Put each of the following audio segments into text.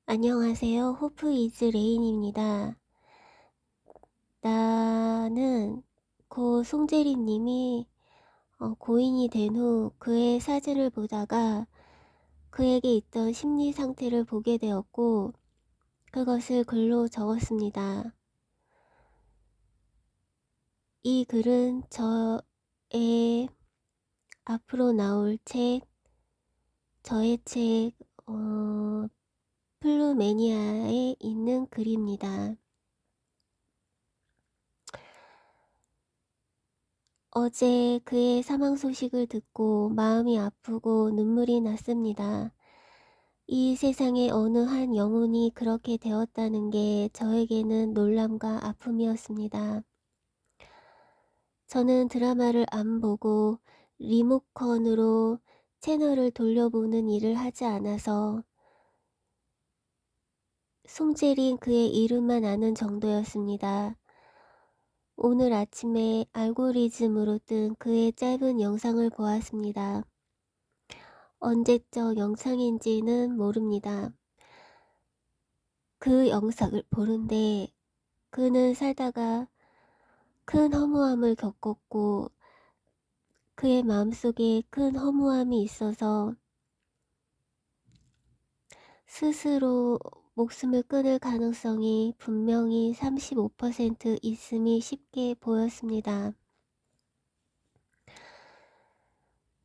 안녕하세요. 호프 이즈 레인입니다. 나는 고 송재리 님이 고인이 된 후 그의 사진을 보다가 그에게 있던 심리 상태를 보게 되었고 그것을 글로 적었습니다. 이 글은 저의 앞으로 나올 책, 저의 책 플루매니아에 있는 글입니다. 어제 그의 사망 소식을 듣고 마음이 아프고 눈물이 났습니다. 이 세상의 어느 한 영혼이 그렇게 되었다는 게 저에게는 놀람과 아픔이었습니다. 저는 드라마를 안 보고 리모컨으로 채널을 돌려보는 일을 하지 않아서 송재린 그의 이름만 아는 정도였습니다. 오늘 아침에 알고리즘으로 뜬 그의 짧은 영상을 보았습니다. 언제적 영상인지는 모릅니다. 그 영상을 보는데 그는 살다가 큰 허무함을 겪었고 그의 마음속에 큰 허무함이 있어서 스스로 목숨을 끊을 가능성이 분명히 35% 있음이 쉽게 보였습니다.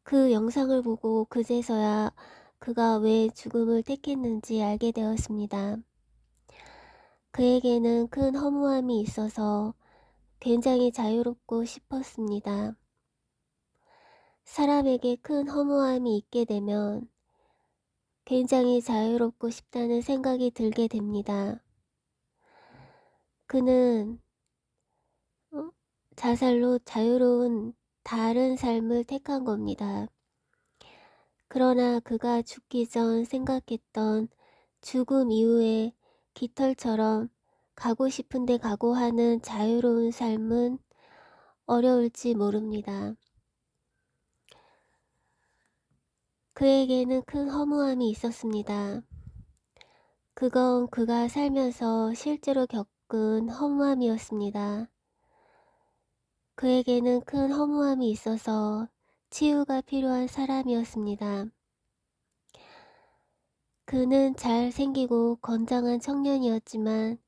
그 영상을 보고 그제서야 그가 왜 죽음을 택했는지 알게 되었습니다. 그에게는 큰 허무함이 있어서 굉장히 자유롭고 싶었습니다. 사람에게 큰 허무함이 있게 되면 굉장히 자유롭고 싶다는 생각이 들게 됩니다. 그는 자살로 자유로운 다른 삶을 택한 겁니다. 그러나 그가 죽기 전 생각했던 죽음 이후에 깃털처럼 가고 싶은데 가고 하는 자유로운 삶은 어려울지 모릅니다. 그에게는 큰 허무함이 있었습니다. 그건 그가 살면서 실제로 겪은 허무함이었습니다. 그에게는 큰 허무함이 있어서 치유가 필요한 사람이었습니다. 그는 잘생기고 건장한 청년이었지만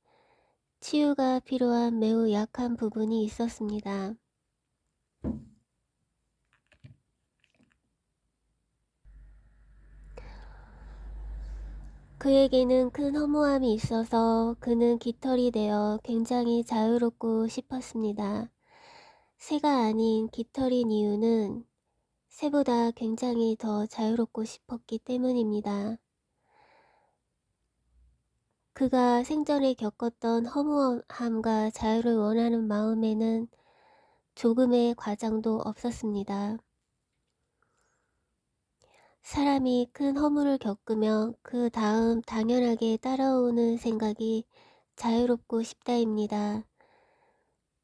치유가 필요한 매우 약한 부분이 있었습니다. 그에게는 큰 허무함이 있어서 그는 깃털이 되어 굉장히 자유롭고 싶었습니다. 새가 아닌 깃털인 이유는 새보다 굉장히 더 자유롭고 싶었기 때문입니다. 그가 생전에 겪었던 허무함과 자유를 원하는 마음에는 조금의 과장도 없었습니다. 사람이 큰 허물을 겪으면 그 다음 당연하게 따라오는 생각이 자유롭고 싶다입니다.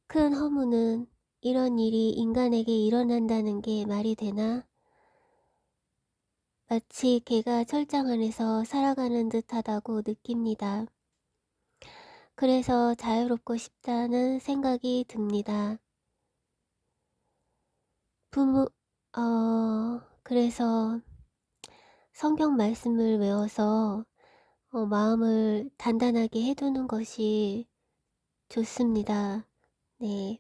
큰 허무는 이런 일이 인간에게 일어난다는 게 말이 되나? 마치 개가 철장 안에서 살아가는 듯하다고 느낍니다. 그래서 자유롭고 싶다는 생각이 듭니다. 그래서 성경 말씀을 외워서 마음을 단단하게 해두는 것이 좋습니다. 네.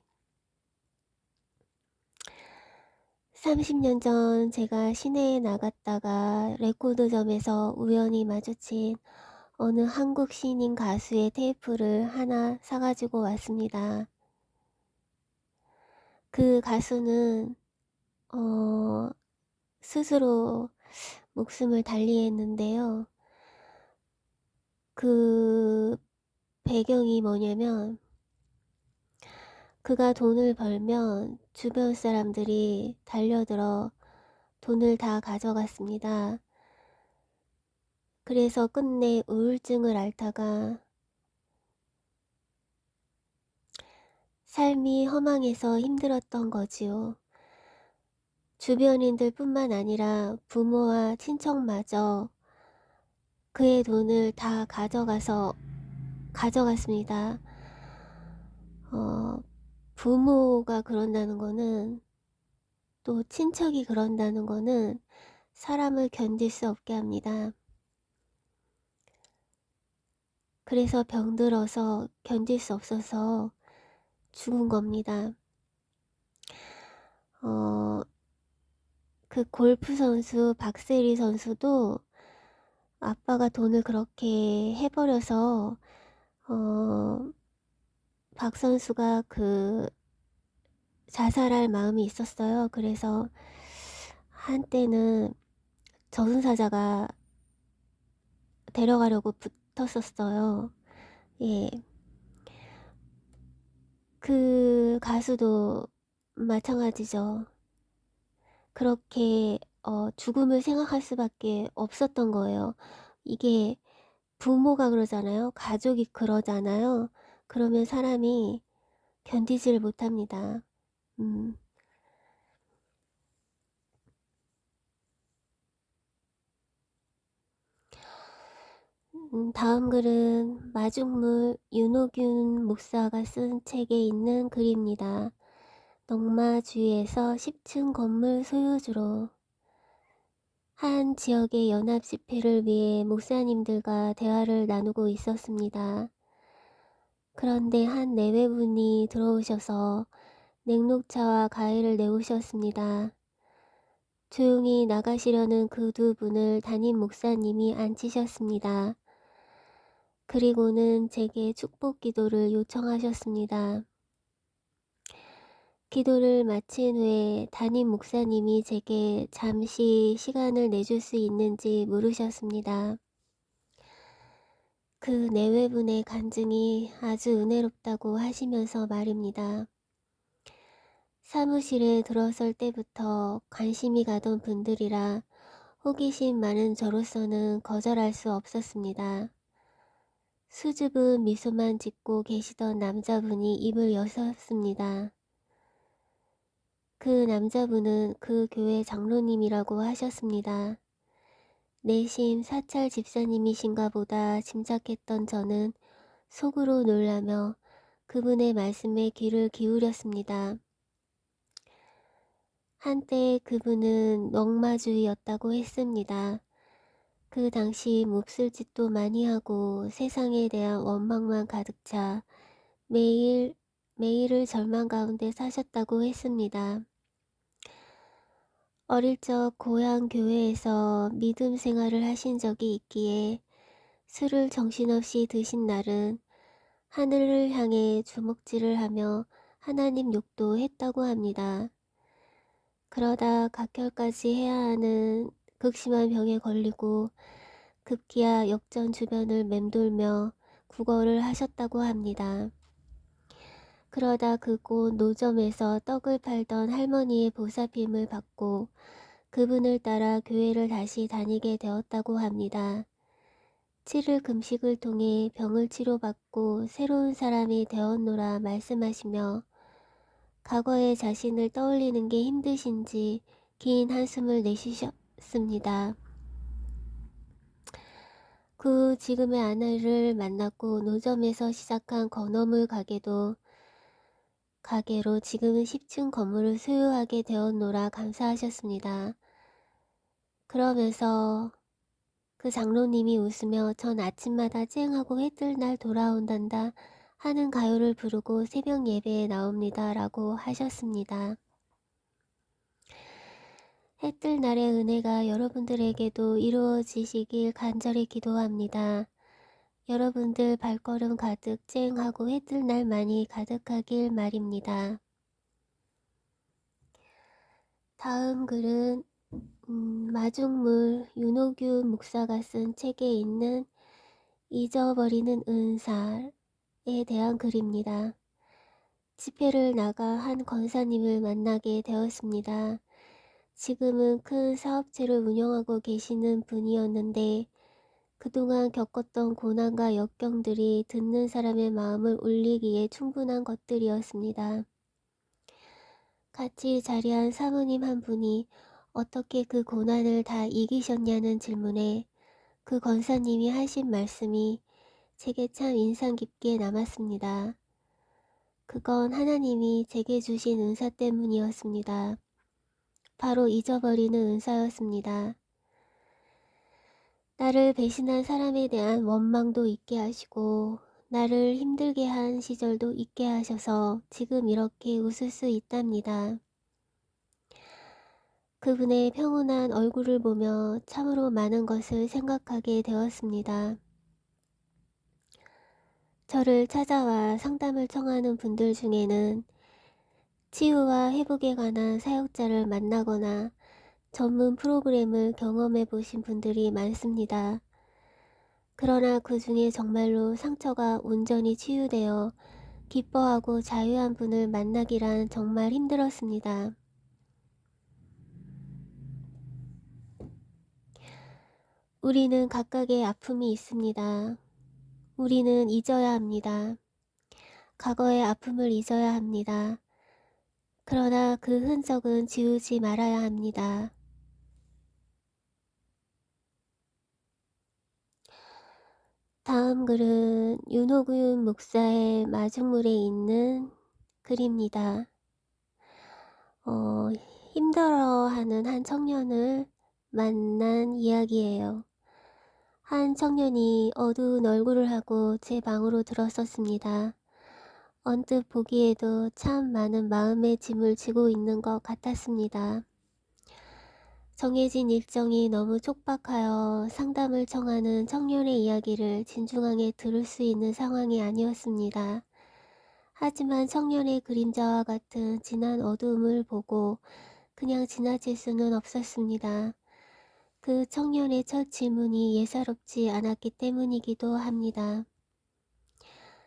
30년 전 제가 시내에 나갔다가 레코드점에서 우연히 마주친 어느 한국 신인 가수의 테이프를 하나 사가지고 왔습니다. 그 가수는 스스로 목숨을 달리했는데요. 그 배경이 뭐냐면 그가 돈을 벌면 주변 사람들이 달려들어 돈을 다 가져갔습니다. 그래서 끝내 우울증을 앓다가 삶이 허망해서 힘들었던 거지요. 주변인들 뿐만 아니라 부모와 친척마저 그의 돈을 다 가져갔습니다. 부모가 그런다는 거는, 또 친척이 그런다는 거는 사람을 견딜 수 없게 합니다. 그래서 병들어서 견딜 수 없어서 죽은 겁니다. 그 골프 선수 박세리 선수도 아빠가 돈을 그렇게 해버려서 박 선수가 자살할 마음이 있었어요. 그래서 한때는 저승사자가 데려가려고 붙었었어요. 예. 그 가수도 마찬가지죠. 그렇게 죽음을 생각할 수밖에 없었던 거예요. 이게 부모가 그러잖아요. 가족이 그러잖아요. 그러면 사람이 견디지를 못합니다. 음. 다음 글은 마중물 윤호균 목사가 쓴 책에 있는 글입니다. 농마주의에서 10층 건물 소유주로. 한 지역의 연합 집회를 위해 목사님들과 대화를 나누고 있었습니다. 그런데 한 내외분이 들어오셔서 냉녹차와 과일을 내오셨습니다. 조용히 나가시려는 그 두 분을 담임 목사님이 앉히셨습니다. 그리고는 제게 축복 기도를 요청하셨습니다. 기도를 마친 후에 담임 목사님이 제게 잠시 시간을 내줄 수 있는지 물으셨습니다. 그 내외분의 간증이 아주 은혜롭다고 하시면서 말입니다. 사무실에 들어설 때부터 관심이 가던 분들이라 호기심 많은 저로서는 거절할 수 없었습니다. 수줍은 미소만 짓고 계시던 남자분이 입을 여셨습니다. 그 남자분은 그 교회 장로님이라고 하셨습니다. 내심 사찰 집사님이신가 보다 짐작했던 저는 속으로 놀라며 그분의 말씀에 귀를 기울였습니다. 한때 그분은 넉마주의였다고 했습니다. 그 당시 몹쓸 짓도 많이 하고 세상에 대한 원망만 가득 차 매일을 절망 가운데 사셨다고 했습니다. 어릴 적 고향 교회에서 믿음 생활을 하신 적이 있기에 술을 정신없이 드신 날은 하늘을 향해 주먹질을 하며 하나님 욕도 했다고 합니다. 그러다 각혈까지 해야 하는 극심한 병에 걸리고 급기야 역전 주변을 맴돌며 구걸을 하셨다고 합니다. 그러다 그곳 노점에서 떡을 팔던 할머니의 보살핌을 받고 그분을 따라 교회를 다시 다니게 되었다고 합니다. 7일 금식을 통해 병을 치료받고 새로운 사람이 되었노라 말씀하시며 과거의 자신을 떠올리는 게 힘드신지 긴 한숨을 내쉬셨습니다. 그 지금의 아내를 만났고 노점에서 시작한 건어물 가게로 지금은 10층 건물을 소유하게 되었노라 감사하셨습니다. 그러면서 그 장로님이 웃으며 전 아침마다 쨍하고 해뜰 날 돌아온단다 하는 가요를 부르고 새벽 예배에 나옵니다 라고 하셨습니다. 해뜰 날의 은혜가 여러분들에게도 이루어지시길 간절히 기도합니다. 여러분들 발걸음 가득 쨍하고 해뜰 날만이 가득하길 말입니다. 다음 글은 마중물 윤호균 목사가 쓴 책에 있는 잊어버리는 은사에 대한 글입니다. 집회를 나가 한 권사님을 만나게 되었습니다. 지금은 큰 사업체를 운영하고 계시는 분이었는데 그동안 겪었던 고난과 역경들이 듣는 사람의 마음을 울리기에 충분한 것들이었습니다. 같이 자리한 사모님 한 분이 어떻게 그 고난을 다 이기셨냐는 질문에 그 권사님이 하신 말씀이 제게 참 인상 깊게 남았습니다. 그건 하나님이 제게 주신 은사 때문이었습니다. 바로 잊어버리는 은사였습니다. 나를 배신한 사람에 대한 원망도 잊게 하시고 나를 힘들게 한 시절도 잊게 하셔서 지금 이렇게 웃을 수 있답니다. 그분의 평온한 얼굴을 보며 참으로 많은 것을 생각하게 되었습니다. 저를 찾아와 상담을 청하는 분들 중에는 치유와 회복에 관한 사역자를 만나거나 전문 프로그램을 경험해 보신 분들이 많습니다. 그러나 그 중에 정말로 상처가 온전히 치유되어 기뻐하고 자유한 분을 만나기란 정말 힘들었습니다. 우리는 각각의 아픔이 있습니다. 우리는 잊어야 합니다. 과거의 아픔을 잊어야 합니다. 그러나 그 흔적은 지우지 말아야 합니다. 다음 글은 윤호균 목사의 마중물에 있는 글입니다. 힘들어하는 한 청년을 만난 이야기예요. 한 청년이 어두운 얼굴을 하고 제 방으로 들어섰습니다. 언뜻 보기에도 참 많은 마음의 짐을 지고 있는 것 같았습니다. 정해진 일정이 너무 촉박하여 상담을 청하는 청년의 이야기를 진중하게 들을 수 있는 상황이 아니었습니다. 하지만 청년의 그림자와 같은 진한 어두움을 보고 그냥 지나칠 수는 없었습니다. 그 청년의 첫 질문이 예사롭지 않았기 때문이기도 합니다.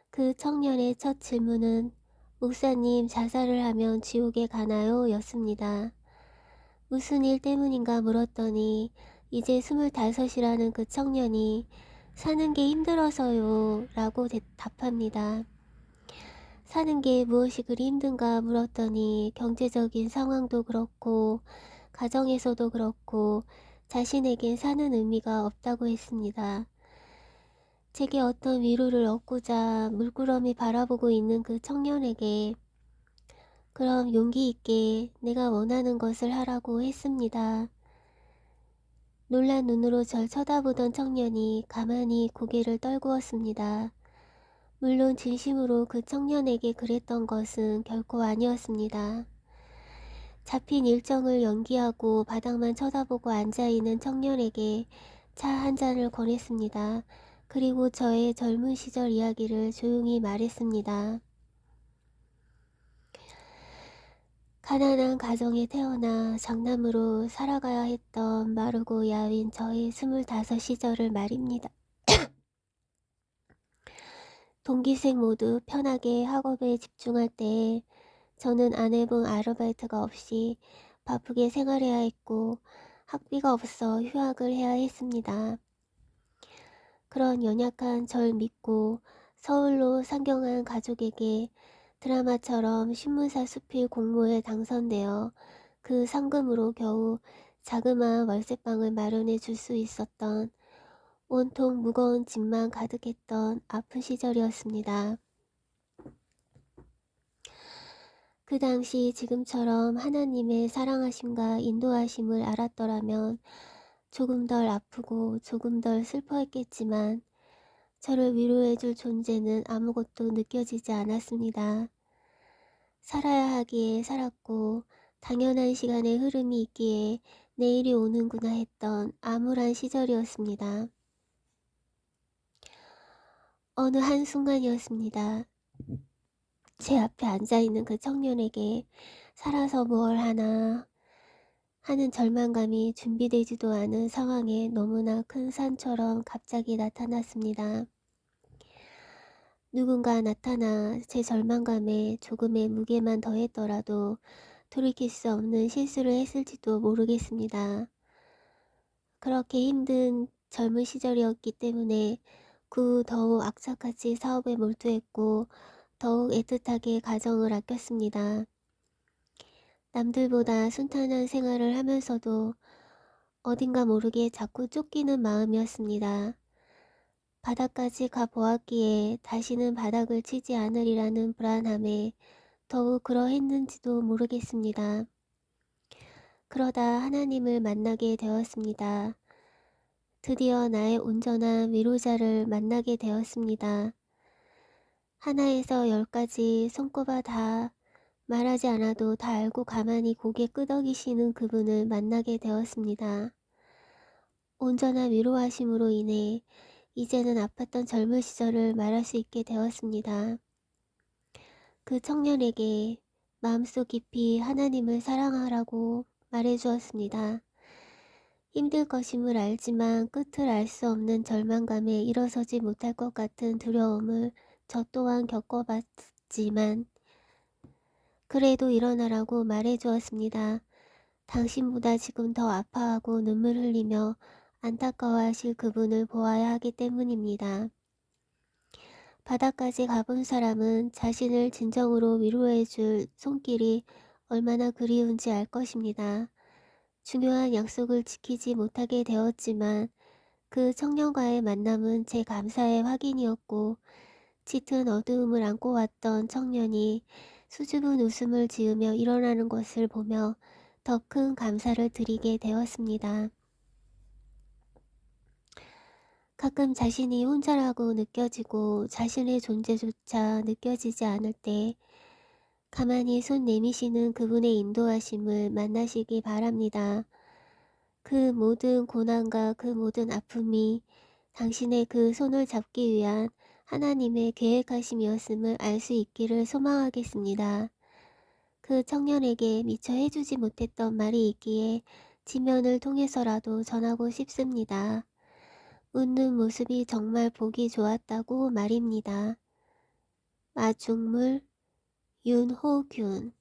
그 청년의 첫 질문은 목사님, 자살을 하면 지옥에 가나요? 였습니다. 무슨 일 때문인가 물었더니 이제 25이라는 그 청년이 사는 게 힘들어서요 라고 답합니다. 사는 게 무엇이 그리 힘든가 물었더니 경제적인 상황도 그렇고 가정에서도 그렇고 자신에겐 사는 의미가 없다고 했습니다. 제게 어떤 위로를 얻고자 물끄러미 바라보고 있는 그 청년에게 그럼 용기 있게 내가 원하는 것을 하라고 했습니다. 놀란 눈으로 절 쳐다보던 청년이 가만히 고개를 떨구었습니다. 물론 진심으로 그 청년에게 그랬던 것은 결코 아니었습니다. 잡힌 일정을 연기하고 바닥만 쳐다보고 앉아있는 청년에게 차 한 잔을 권했습니다. 그리고 저의 젊은 시절 이야기를 조용히 말했습니다. 가난한 가정에 태어나 장남으로 살아가야 했던 마르고 야윈 저의 25 시절을 말입니다. 동기생 모두 편하게 학업에 집중할 때에 저는 안 해본 아르바이트가 없이 바쁘게 생활해야 했고 학비가 없어 휴학을 해야 했습니다. 그런 연약한 절 믿고 서울로 상경한 가족에게 드라마처럼 신문사 수필 공모에 당선되어 그 상금으로 겨우 자그마한 월세방을 마련해 줄 수 있었던 온통 무거운 짐만 가득했던 아픈 시절이었습니다. 그 당시 지금처럼 하나님의 사랑하심과 인도하심을 알았더라면 조금 덜 아프고 조금 덜 슬퍼했겠지만 저를 위로해줄 존재는 아무것도 느껴지지 않았습니다. 살아야 하기에 살았고 당연한 시간의 흐름이 있기에 내일이 오는구나 했던 암울한 시절이었습니다. 어느 한순간이었습니다. 제 앞에 앉아있는 그 청년에게 살아서 뭘 하나 하는 절망감이 준비되지도 않은 상황에 너무나 큰 산처럼 갑자기 나타났습니다. 누군가 나타나 제 절망감에 조금의 무게만 더했더라도 돌이킬 수 없는 실수를 했을지도 모르겠습니다. 그렇게 힘든 젊은 시절이었기 때문에 그 더욱 악착같이 사업에 몰두했고 더욱 애틋하게 가정을 아꼈습니다. 남들보다 순탄한 생활을 하면서도 어딘가 모르게 자꾸 쫓기는 마음이었습니다. 바닥까지 가보았기에 다시는 바닥을 치지 않으리라는 불안함에 더욱 그러했는지도 모르겠습니다. 그러다 하나님을 만나게 되었습니다. 드디어 나의 온전한 위로자를 만나게 되었습니다. 하나에서 10가지 손꼽아 다 말하지 않아도 다 알고 가만히 고개 끄덕이시는 그분을 만나게 되었습니다. 온전한 위로하심으로 인해 이제는 아팠던 젊은 시절을 말할 수 있게 되었습니다. 그 청년에게 마음속 깊이 하나님을 사랑하라고 말해주었습니다. 힘들 것임을 알지만 끝을 알 수 없는 절망감에 일어서지 못할 것 같은 두려움을 저 또한 겪어봤지만 그래도 일어나라고 말해주었습니다. 당신보다 지금 더 아파하고 눈물 흘리며 안타까워하실 그분을 보아야 하기 때문입니다. 바다까지 가본 사람은 자신을 진정으로 위로해줄 손길이 얼마나 그리운지 알 것입니다. 중요한 약속을 지키지 못하게 되었지만 그 청년과의 만남은 제 감사의 확인이었고 짙은 어두움을 안고 왔던 청년이 수줍은 웃음을 지으며 일어나는 것을 보며 더 큰 감사를 드리게 되었습니다. 가끔 자신이 혼자라고 느껴지고 자신의 존재조차 느껴지지 않을 때 가만히 손 내미시는 그분의 인도하심을 만나시기 바랍니다. 그 모든 고난과 그 모든 아픔이 당신의 그 손을 잡기 위한 하나님의 계획하심이었음을 알 수 있기를 소망하겠습니다. 그 청년에게 미처 해주지 못했던 말이 있기에 지면을 통해서라도 전하고 싶습니다. 웃는 모습이 정말 보기 좋았다고 말입니다. 마중물 윤호균